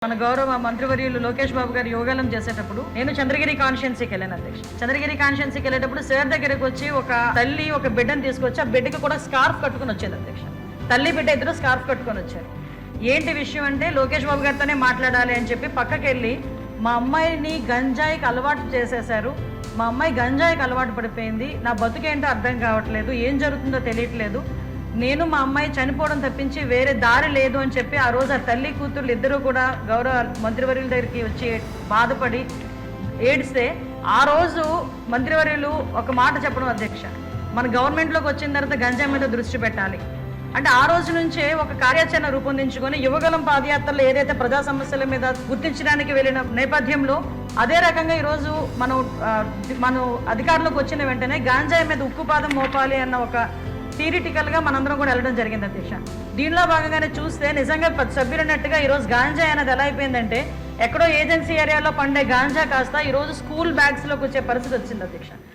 మన గౌరవ మంత్రివర్యులు లోకేష్ బాబు గారు యోగాలం చేసేటప్పుడు నేను చంద్రగిరి కాన్స్టిట్యున్సీకి వెళ్ళాను అధ్యక్ష. చంద్రగిరి కాన్స్టిట్యున్సీకి వెళ్ళేటప్పుడు సార్ దగ్గరకు వచ్చి ఒక తల్లి ఒక బిడ్డను తీసుకొచ్చి ఆ బిడ్డకి కూడా స్కార్ఫ్ కట్టుకుని వచ్చేది అధ్యక్ష. తల్లి బిడ్డ ఇద్దరు స్కార్ఫ్ కట్టుకొని వచ్చారు. ఏంటి విషయం అంటే లోకేష్ బాబు గారితోనే మాట్లాడాలి అని చెప్పి పక్కకి వెళ్ళి మా అమ్మాయిని గంజాయికి అలవాటు చేసేశారు, మా అమ్మాయి గంజాయికి అలవాటు పడిపోయింది, నా బతుకేంటో అర్థం కావట్లేదు, ఏం జరుగుతుందో తెలియట్లేదు, నేను మా అమ్మాయి చనిపోవడం తప్పించి వేరే దారి లేదు అని చెప్పి ఆ రోజు ఆ తల్లి కూతుర్లు ఇద్దరు కూడా గౌరవ మంత్రివర్యుల దగ్గరికి వచ్చి బాధపడి ఏడిస్తే ఆ రోజు మంత్రివర్యులు ఒక మాట చెప్పడం అధ్యక్ష, మన గవర్నమెంట్లోకి వచ్చిన తర్వాత గంజాయి మీద దృష్టి పెట్టాలి అంటే ఆ రోజు నుంచే ఒక కార్యాచరణ రూపొందించుకొని యువగలం పాదయాత్రలో ఏదైతే ప్రజా సమస్యల మీద గుర్తించడానికి వెళ్ళిన నేపథ్యంలో అదే రకంగా ఈరోజు మనం అధికారంలోకి వచ్చిన వెంటనే గాంజాయి మీద ఉక్కుపాదం మోపాలి అన్న ఒక థియరిటికల్గా మనందరం కూడా వెళ్ళడం జరిగింది అధ్యక్ష. దీనిలో భాగంగానే చూస్తే నిజంగా సభ్యులన్నట్టుగా ఈరోజు గాంజాయి అనేది ఎలా అయిపోయిందంటే ఎక్కడో ఏజెన్సీ ఏరియాలో పండే గాంజా కాస్త ఈరోజు స్కూల్ బ్యాగ్స్లోకి వచ్చే పరిస్థితి వచ్చింది అధ్యక్ష.